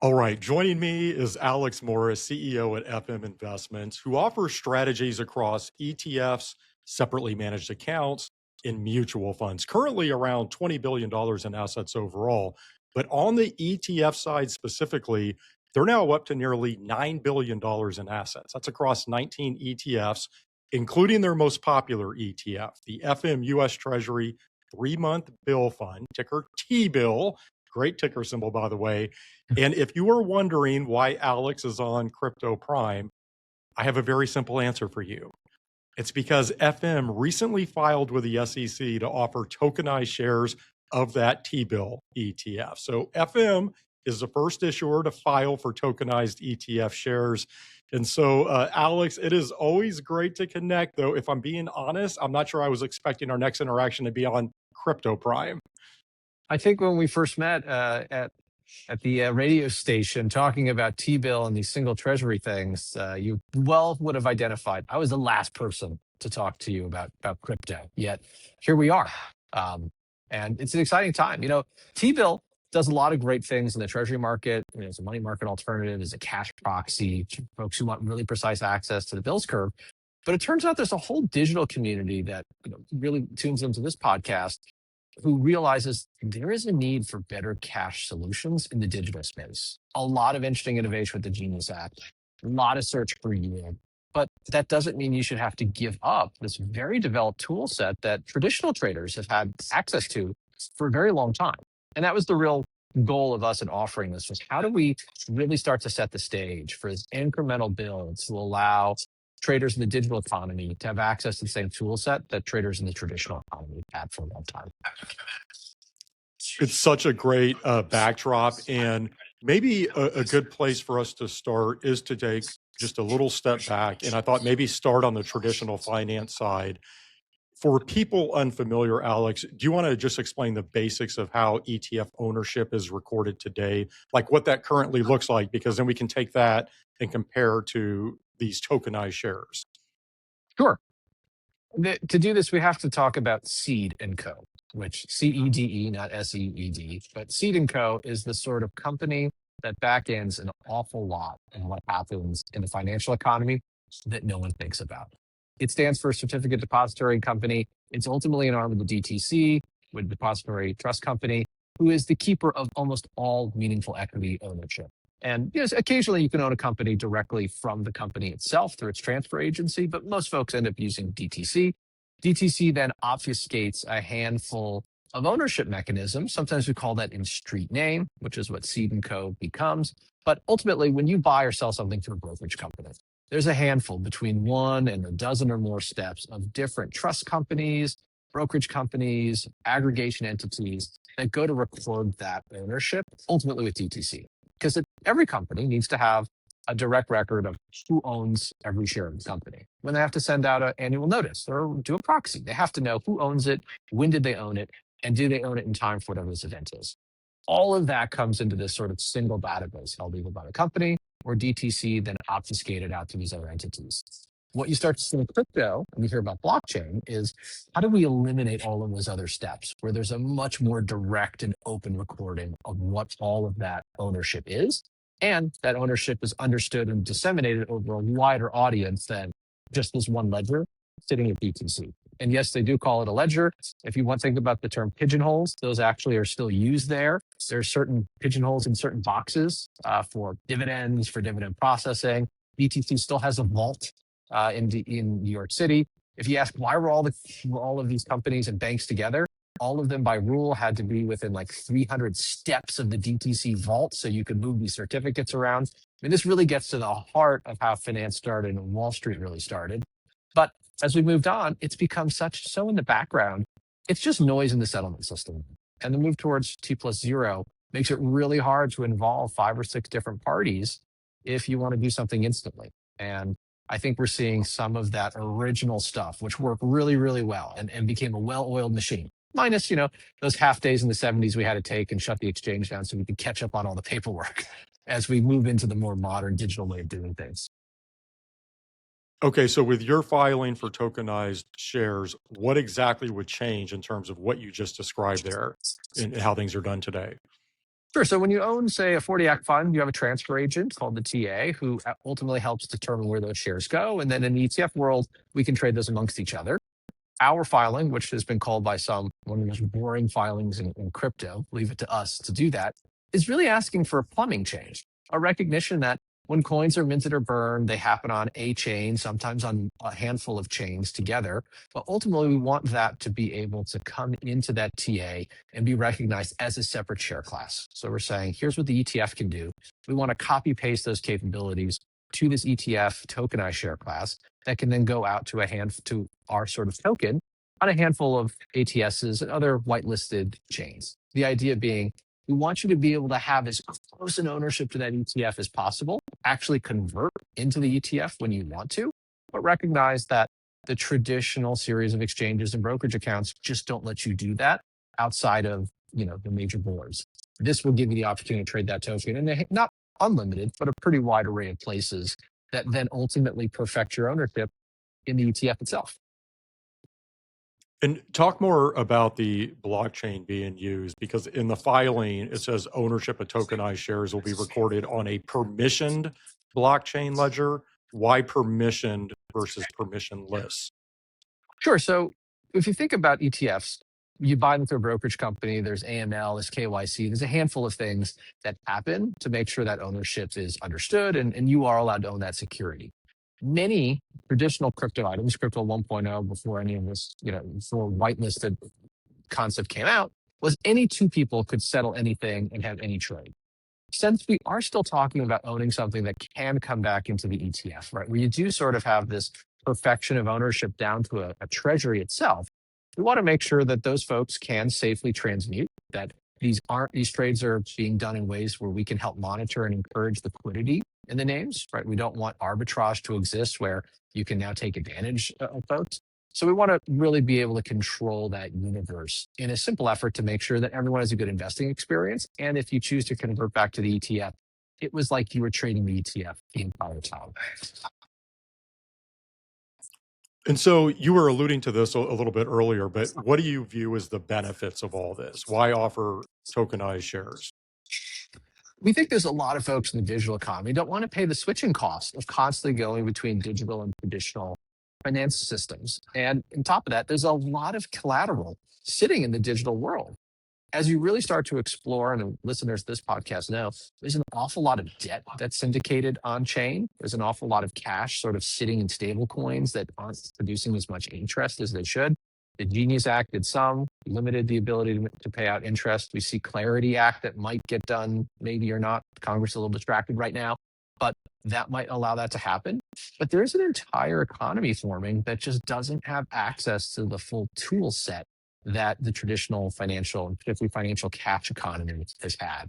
All right, joining me is Alex Morris, CEO at FM Investments, who offers strategies across ETFs, separately managed accounts, and mutual funds, currently around $20 billion in assets overall. But on the ETF side specifically, they're now up to nearly $9 billion in assets. That's across 19 ETFs, including their most popular ETF, the FM US Treasury 3-month bill fund, ticker TBIL. Great ticker symbol, by the way. And if you are wondering why Alex is on Crypto Prime, I have a very simple answer for you. It's because FM recently filed with the SEC to offer tokenized shares of that T-bill ETF. So FM is the first issuer to file for tokenized ETF shares. And so, Alex, it is always great to connect, though. If I'm being honest, I'm not sure I was expecting our next interaction to be on Crypto Prime. I think when we first met at the radio station talking about T-bill and these single treasury things, you well would have identified I was the last person to talk to you about crypto. Yet here we are, and it's an exciting time. T-bill does a lot of great things in the treasury market. It's a money market alternative, is a cash proxy to folks who want really precise access to the bills curve. But it turns out there's a whole digital community that really tunes into this podcast who realizes there is a need for better cash solutions in the digital space. A lot of interesting innovation with the Genius Act, a lot of search for yield. But that doesn't mean you should have to give up this very developed tool set that traditional traders have had access to for a very long time. And that was the real goal of us in offering this, was how do we really start to set the stage for this incremental build to allow traders in the digital economy to have access to the same tool set that traders in the traditional economy have had for a long time. It's such a great backdrop. And maybe a good place for us to start is to take just a little step back. And I thought maybe start on the traditional finance side. For people unfamiliar, Alex, do you want to just explain the basics of how ETF ownership is recorded today, like what that currently looks like? Because then we can take that and compare to these tokenized shares. Sure. To do this, we have to talk about Seed & Co., which CEDE, not SEED, but Seed & Co. is the sort of company that back ends an awful lot of what happens in the financial economy that no one thinks about. It stands for Certificate Depository Company. It's ultimately an arm of the DTC, with Depository Trust Company, who is the keeper of almost all meaningful equity ownership. And occasionally you can own a company directly from the company itself through its transfer agency, but most folks end up using DTC. DTC then obfuscates a handful of ownership mechanisms. Sometimes we call that in street name, which is what Seed & Co. becomes. But ultimately, when you buy or sell something through a brokerage company, there's a handful, between 1 and a dozen or more steps, of different trust companies, brokerage companies, aggregation entities that go to record that ownership, ultimately with DTC. Because every company needs to have a direct record of who owns every share of the company. When they have to send out an annual notice or do a proxy, they have to know who owns it, when did they own it, and do they own it in time for whatever this event is. All of that comes into this sort of single database held either by the company or DTC, then obfuscated out to these other entities. What you start to see in crypto, and we hear about blockchain, is how do we eliminate all of those other steps where there's a much more direct and open recording of what all of that ownership is, and that ownership is understood and disseminated over a wider audience than just this one ledger sitting at DTC. And yes, they do call it a ledger. If you want to think about the term pigeonholes, those actually are still used there. There are certain pigeonholes in certain boxes for dividends, for dividend processing. DTC still has a vault in New York City. If you ask why were all of these companies and banks together, all of them by rule had to be within like 300 steps of the DTC vault so you could move these certificates around. I mean, this really gets to the heart of how finance started and Wall Street really started. But as we moved on, it's become so in the background, it's just noise in the settlement system. And the move towards T+0 makes it really hard to involve 5 or 6 different parties if you want to do something instantly. And I think we're seeing some of that original stuff, which worked really, really well and became a well-oiled machine. Minus, those half days in the 70s we had to take and shut the exchange down so we could catch up on all the paperwork as we move into the more modern digital way of doing things. Okay, so with your filing for tokenized shares, what exactly would change in terms of what you just described there and how things are done today? Sure. So when you own, say, a 40 Act fund, you have a transfer agent called the TA who ultimately helps determine where those shares go. And then in the ETF world, we can trade those amongst each other. Our filing, which has been called by some one of the most boring filings in crypto, leave it to us to do that, is really asking for a plumbing change, a recognition that when coins are minted or burned, they happen on a chain, sometimes on a handful of chains together. But ultimately, we want that to be able to come into that TA and be recognized as a separate share class. So we're saying, here's what the ETF can do. We want to copy paste those capabilities to this ETF tokenized share class that can then go out to to our sort of token on a handful of ATSs and other whitelisted chains. The idea being we want you to be able to have as close an ownership to that ETF as possible, actually convert into the ETF when you want to, but recognize that the traditional series of exchanges and brokerage accounts just don't let you do that outside of the major boards. This will give you the opportunity to trade that token, and not unlimited, but a pretty wide array of places that then ultimately perfect your ownership in the ETF itself. And talk more about the blockchain being used because in the filing, it says ownership of tokenized shares will be recorded on a permissioned blockchain ledger. Why permissioned versus permissionless? Sure. So if you think about ETFs, you buy them through a brokerage company, there's AML, there's KYC, there's a handful of things that happen to make sure that ownership is understood and you are allowed to own that security. Many traditional crypto items, crypto 1.0, before any of this, before whitelisted concept came out, was any two people could settle anything and have any trade. Since we are still talking about owning something that can come back into the ETF, right, where you do sort of have this perfection of ownership down to a treasury itself, we want to make sure that those folks can safely transmute, that these trades are being done in ways where we can help monitor and encourage liquidity in the names, right? We don't want arbitrage to exist where you can now take advantage of folks. So we want to really be able to control that universe in a simple effort to make sure that everyone has a good investing experience. And if you choose to convert back to the ETF, it was like you were trading the ETF the entire time. And so you were alluding to this a little bit earlier, but what do you view as the benefits of all this? Why offer tokenized shares? We think there's a lot of folks in the digital economy don't want to pay the switching cost of constantly going between digital and traditional finance systems. And on top of that, there's a lot of collateral sitting in the digital world. As you really start to explore, and the listeners to this podcast know, there's an awful lot of debt that's syndicated on chain. There's an awful lot of cash sort of sitting in stable coins that aren't producing as much interest as they should. The Genius Act did some, limited the ability to pay out interest. We see Clarity Act that might get done, maybe or not. Congress is a little distracted right now, but that might allow that to happen. But there's an entire economy forming that just doesn't have access to the full tool set that the traditional financial, and particularly financial cash economy has had.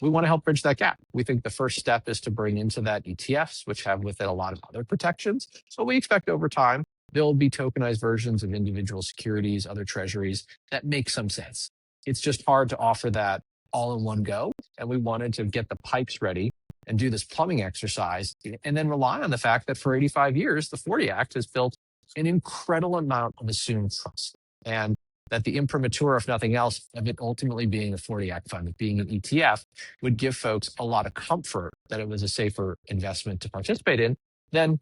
We want to help bridge that gap. We think the first step is to bring into that ETFs, which have with it a lot of other protections. So we expect over time, there will be tokenized versions of individual securities, other treasuries that make some sense. It's just hard to offer that all in one go. And we wanted to get the pipes ready and do this plumbing exercise and then rely on the fact that for 85 years, the 40 Act has built an incredible amount of assumed trust. And that the imprimatur, if nothing else, of it ultimately being a 40 Act fund, of being an ETF, would give folks a lot of comfort that it was a safer investment to participate in than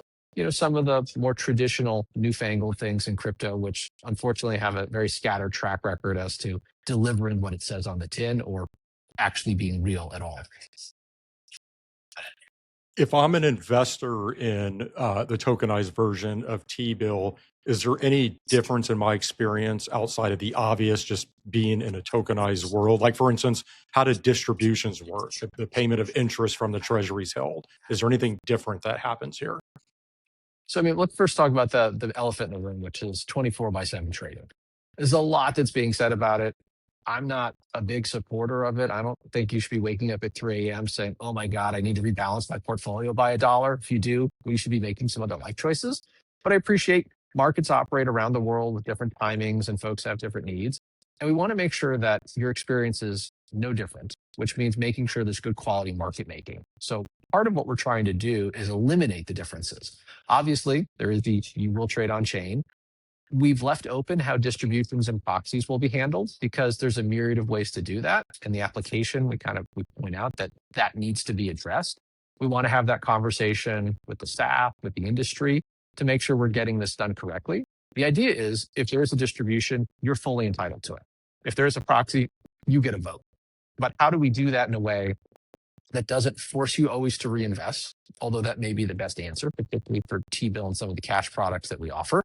some of the more traditional newfangled things in crypto, which unfortunately have a very scattered track record as to delivering what it says on the tin or actually being real at all. If I'm an investor in the tokenized version of T-bill, is there any difference in my experience outside of the obvious just being in a tokenized world? Like, for instance, how do distributions work? The payment of interest from the treasuries held. Is there anything different that happens here? So, let's first talk about the elephant in the room, which is 24/7 trading. There's a lot that's being said about it. I'm not a big supporter of it. I don't think you should be waking up at 3 a.m. saying, oh my God, I need to rebalance my portfolio by a dollar. If you do, we should be making some other life choices. But I appreciate markets operate around the world with different timings and folks have different needs. And we want to make sure that your experience is no different, which means making sure there's good quality market making. So part of what we're trying to do is eliminate the differences. Obviously, there is you will trade on chain. We've left open how distributions and proxies will be handled because there's a myriad of ways to do that. In the application, we point out that that needs to be addressed. We want to have that conversation with the staff, with the industry to make sure we're getting this done correctly. The idea is if there is a distribution, you're fully entitled to it. If there is a proxy, you get a vote. But how do we do that in a way that doesn't force you always to reinvest, although that may be the best answer, particularly for T-bill and some of the cash products that we offer?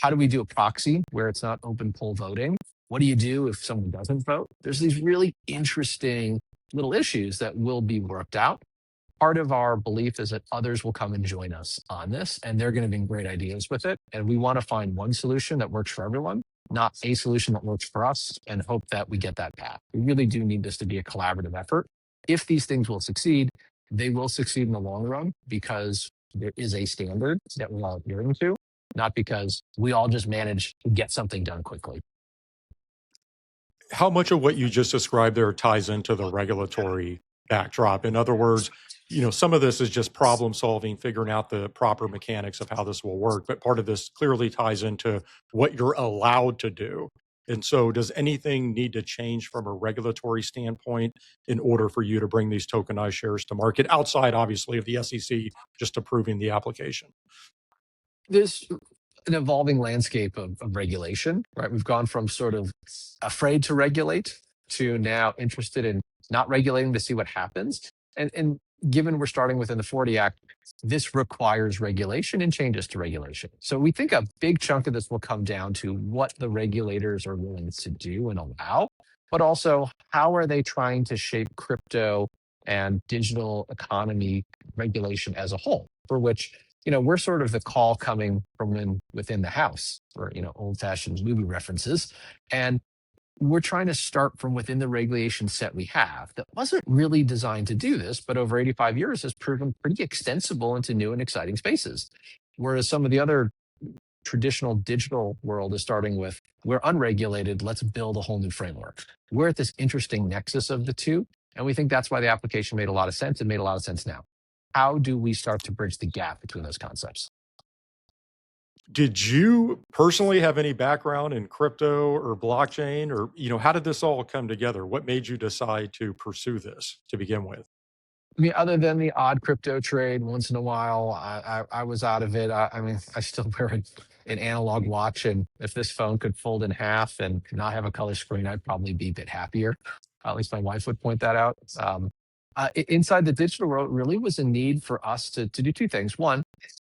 How do we do a proxy where it's not open poll voting? What do you do if someone doesn't vote? There's these really interesting little issues that will be worked out. Part of our belief is that others will come and join us on this, and they're going to bring great ideas with it. And we want to find one solution that works for everyone, not a solution that works for us, and hope that we get that path. We really do need this to be a collaborative effort. If these things will succeed, they will succeed in the long run because there is a standard that we're all adhering to, not because we all just manage to get something done quickly. How much of what you just described there ties into the regulatory backdrop? In other words, some of this is just problem solving, figuring out the proper mechanics of how this will work, but part of this clearly ties into what you're allowed to do. And so does anything need to change from a regulatory standpoint in order for you to bring these tokenized shares to market outside, obviously, of the SEC just approving the application? There's an evolving landscape of regulation, right? We've gone from sort of afraid to regulate to now interested in not regulating to see what happens. And given we're starting within the 40 Act, this requires regulation and changes to regulation. So we think a big chunk of this will come down to what the regulators are willing to do and allow, but also how are they trying to shape crypto and digital economy regulation as a whole, for which we're sort of the call coming from within the house for, old-fashioned movie references. And we're trying to start from within the regulation set we have that wasn't really designed to do this, but over 85 years has proven pretty extensible into new and exciting spaces. Whereas some of the other traditional digital world is starting with, we're unregulated, let's build a whole new framework. We're at this interesting nexus of the two. And we think that's why the application made a lot of sense and made a lot of sense now. How do we start to bridge the gap between those concepts? Did you personally have any background in crypto or blockchain, or how did this all come together? What made you decide to pursue this to begin with? I mean, other than the odd crypto trade once in a while, I was out of it. I mean, I still wear an analog watch, and if this phone could fold in half and not have a color screen, I'd probably be a bit happier. At least my wife would point that out. Inside the digital world, really was a need for us to do two things. One,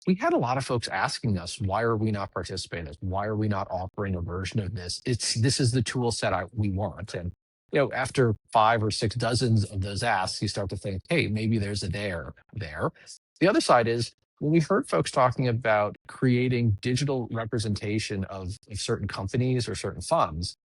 we had a lot of folks asking us, why are we not participating? Why are we not offering a version of this? This is the tool set we want. And after 5 or 6 dozens of those asks, you start to think, hey, maybe there's a there. The other side is when we heard folks talking about creating digital representation of certain companies or certain funds,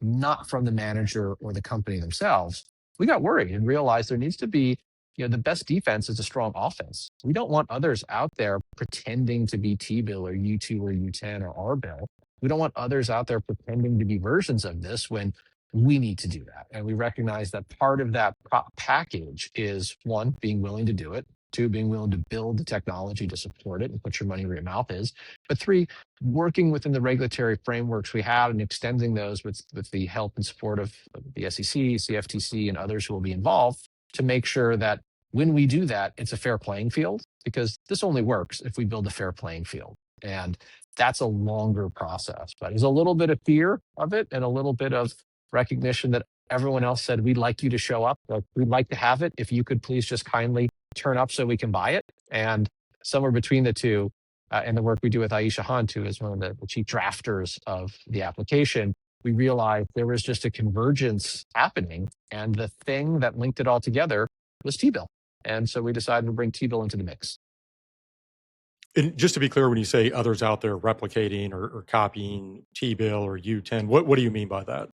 not from the manager or the company themselves, we got worried and realized there needs to be, the best defense is a strong offense. We don't want others out there pretending to be T-bill or U2 or U10 or R-bill. We don't want others out there pretending to be versions of this when we need to do that. And we recognize that part of that package is, one, being willing to do it. 2, being willing to build the technology to support it and put your money where your mouth is. But 3, working within the regulatory frameworks we have and extending those with the help and support of the SEC, CFTC, and others who will be involved to make sure that when we do that, it's a fair playing field, because this only works if we build a fair playing field. And that's a longer process, but there's a little bit of fear of it and a little bit of recognition that everyone else said, we'd like you to show up. We'd like to have it. If you could please just kindly turn up so we can buy it. And somewhere between the two, and the work we do with Aisha Hunt, who is one of the chief drafters of the application, we realized there was just a convergence happening. And the thing that linked it all together was T-bill. And so we decided to bring T-bill into the mix. And just to be clear, when you say others out there replicating or copying T-bill or U10, what do you mean by that?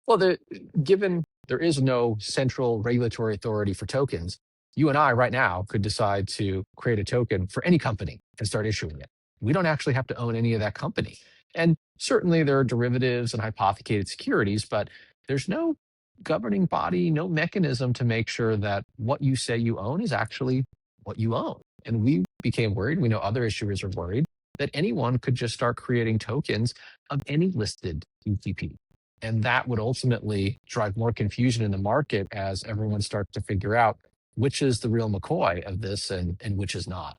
Well, given there is no central regulatory authority for tokens, you and I right now could decide to create a token for any company and start issuing it. We don't actually have to own any of that company. And certainly there are derivatives and hypothecated securities, but there's no governing body, no mechanism to make sure that what you say you own is actually what you own. And we became worried. We know other issuers are worried that anyone could just start creating tokens of any listed ETP. And that would ultimately drive more confusion in the market as everyone starts to figure out which is the real McCoy of this and which is not.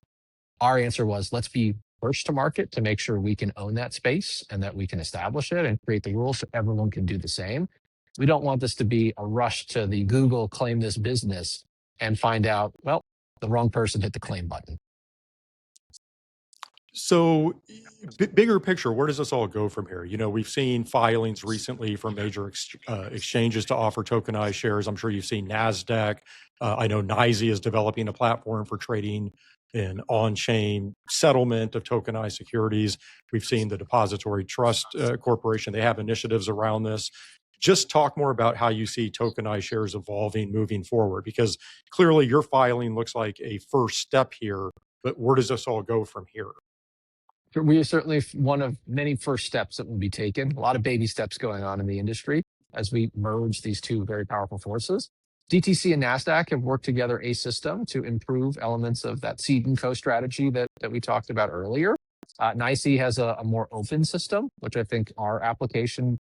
Our answer was, let's be first to market to make sure we can own that space and that we can establish it and create the rules so everyone can do the same. We don't want this to be a rush to the Google claim this business and find out, well, the wrong person hit the claim button. So, bigger picture, where does this all go from here? We've seen filings recently from major exchanges to offer tokenized shares. I'm sure you've seen NASDAQ. I know NYSE is developing a platform for trading in on-chain settlement of tokenized securities. We've seen the Depository Trust Corporation. They have initiatives around this. Just talk more about how you see tokenized shares evolving moving forward, because clearly your filing looks like a first step here, but where does this all go from here? We are certainly one of many first steps that will be taken. A lot of baby steps going on in the industry as we merge these two very powerful forces. DTC and NASDAQ have worked together a system to improve elements of that seed and co strategy that we talked about earlier. NYSE has a more open system, which I think our application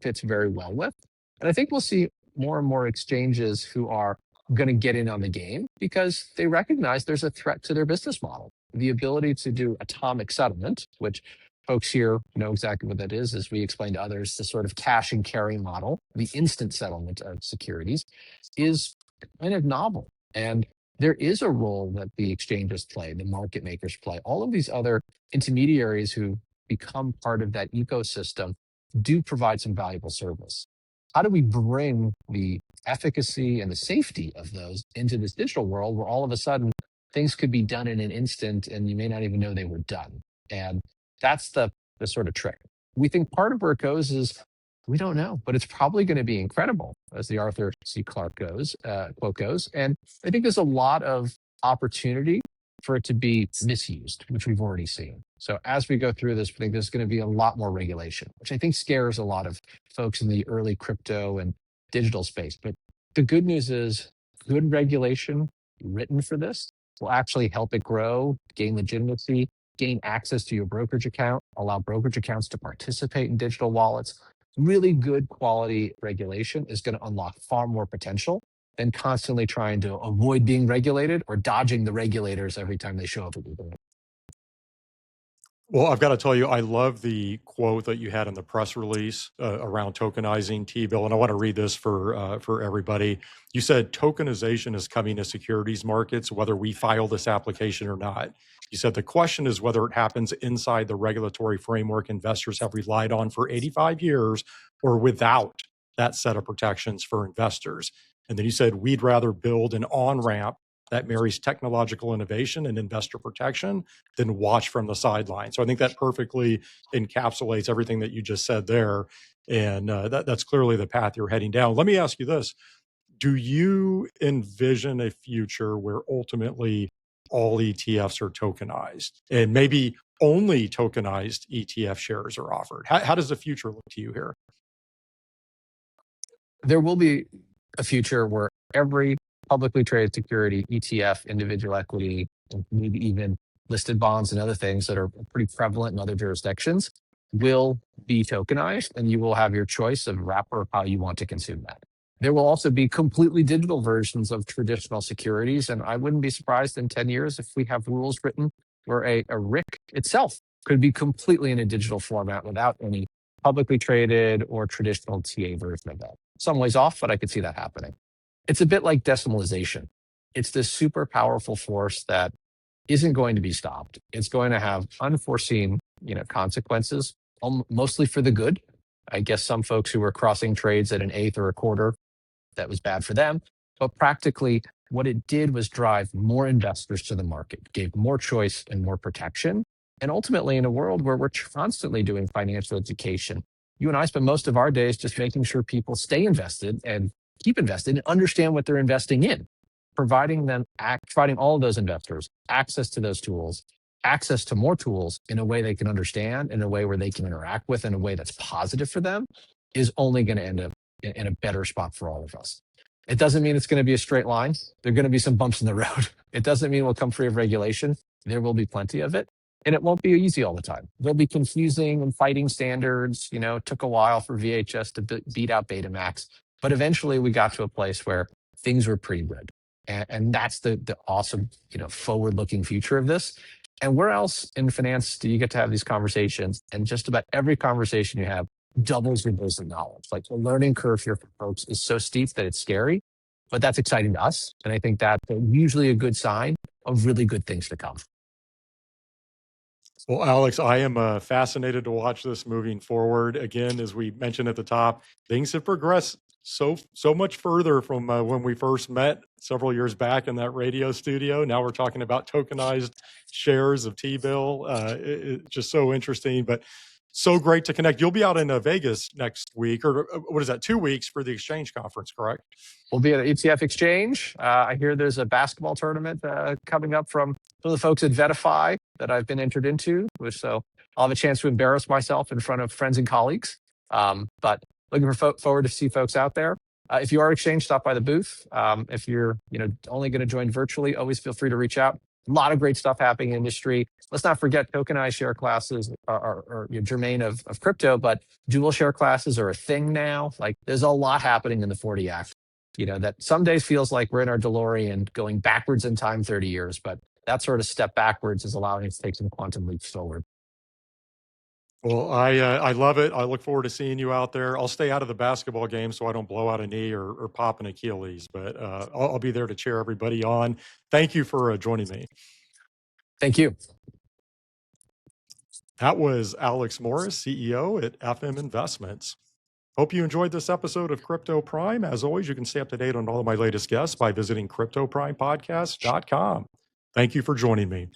fits very well with. And I think we'll see more and more exchanges who are going to get in on the game because they recognize there's a threat to their business model. The ability to do atomic settlement, which folks here know exactly what that is, as we explained to others, the sort of cash and carry model, the instant settlement of securities, is kind of novel. And there is a role that the exchanges play, the market makers play. All of these other intermediaries who become part of that ecosystem do provide some valuable service. How do we bring the efficacy and the safety of those into this digital world where all of a sudden things could be done in an instant and you may not even know they were done? And that's the sort of trick. We think part of where it goes is we don't know, but it's probably going to be incredible, as the Arthur C. Clarke quote goes. And I think there's a lot of opportunity for it to be misused, which we've already seen. So as we go through this, I think there's going to be a lot more regulation, which I think scares a lot of folks in the early crypto and digital space. But the good news is good regulation written for this will actually help it grow, gain legitimacy, gain access to your brokerage account, allow brokerage accounts to participate in digital wallets. Really good quality regulation is going to unlock far more potential than constantly trying to avoid being regulated or dodging the regulators every time they show up at the event. Well, I've got to tell you, I love the quote that you had in the press release around tokenizing T-bill, and I want to read this for everybody. You said tokenization is coming to securities markets, whether we file this application or not. You said the question is whether it happens inside the regulatory framework investors have relied on for 85 years or without that set of protections for investors. And then you said we'd rather build an on-ramp that marries technological innovation and investor protection than watch from the sidelines. So I think that perfectly encapsulates everything that you just said there. And that's clearly the path you're heading down. Let me ask you this. Do you envision a future where ultimately all ETFs are tokenized and maybe only tokenized ETF shares are offered? How does the future look to you here? There will be a future where every publicly traded security, ETF, individual equity, and maybe even listed bonds and other things that are pretty prevalent in other jurisdictions will be tokenized, and you will have your choice of wrapper of how you want to consume that. There will also be completely digital versions of traditional securities, and I wouldn't be surprised in 10 years if we have rules written where a RIC itself could be completely in a digital format without any publicly traded or traditional TA version of that. Some ways off, but I could see that happening. It's a bit like decimalization. It's this super powerful force that isn't going to be stopped. It's going to have unforeseen, consequences, mostly for the good. I guess some folks who were crossing trades at an eighth or a quarter, that was bad for them. But practically, what it did was drive more investors to the market, gave more choice and more protection. And ultimately, in a world where we're constantly doing financial education, you and I spend most of our days just making sure people stay invested and keep invested and understand what they're investing in, providing all of those investors access to those tools, access to more tools in a way they can understand, in a way where they can interact with, in a way that's positive for them, is only going to end up in a better spot for all of us. It doesn't mean it's going to be a straight line. There are going to be some bumps in the road. It doesn't mean we'll come free of regulation. There will be plenty of it. And it won't be easy all the time. There'll be confusing and fighting standards. It took a while for VHS to beat out Betamax, but eventually we got to a place where things were pretty good. And that's the awesome, forward-looking future of this. And where else in finance do you get to have these conversations? And just about every conversation you have doubles your base of knowledge. Like the learning curve here for folks is so steep that it's scary, but that's exciting to us. And I think that's usually a good sign of really good things to come. Well, Alex, I am fascinated to watch this moving forward. Again, as we mentioned at the top, things have progressed so much further from when we first met several years back in that radio studio. Now we're talking about tokenized shares of T-bill. It's just so interesting, but so great to connect. You'll be out in Vegas next week, or what is that, 2 weeks for the exchange conference, correct? We'll be at an ETF exchange. I hear there's a basketball tournament coming up from some of the folks at Vetify that I've been entered into, so I'll have a chance to embarrass myself in front of friends and colleagues. But looking forward to see folks out there. If you are exchange, stop by the booth. If you're only going to join virtually, always feel free to reach out. A lot of great stuff happening in the industry. Let's not forget tokenized share classes are germane of crypto, but dual share classes are a thing now. Like there's a lot happening in the 40 Act. That some days feels like we're in our DeLorean going backwards in time 30 years, but that sort of step backwards is allowing us to take some quantum leaps forward. Well, I love it. I look forward to seeing you out there. I'll stay out of the basketball game so I don't blow out a knee or pop an Achilles, but I'll be there to cheer everybody on. Thank you for joining me. Thank you. That was Alex Morris, CEO at FM Investments. Hope you enjoyed this episode of Crypto Prime. As always, you can stay up to date on all of my latest guests by visiting CryptoPrimePodcast.com. Thank you for joining me.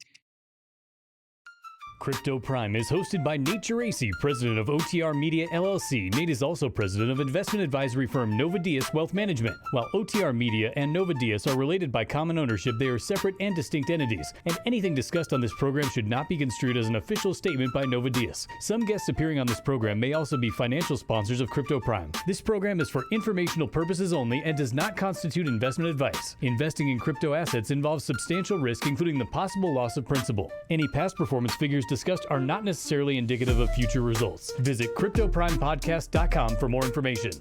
Crypto Prime is hosted by Nate Geraci, president of OTR Media LLC. Nate is also president of investment advisory firm Nova Diaz Wealth Management. While OTR Media and Nova Diaz are related by common ownership, they are separate and distinct entities, and anything discussed on this program should not be construed as an official statement by Nova Diaz. Some guests appearing on this program may also be financial sponsors of Crypto Prime. This program is for informational purposes only and does not constitute investment advice. Investing in crypto assets involves substantial risk, including the possible loss of principal. Any past performance figures discussed are not necessarily indicative of future results. Visit CryptoPrimePodcast.com for more information.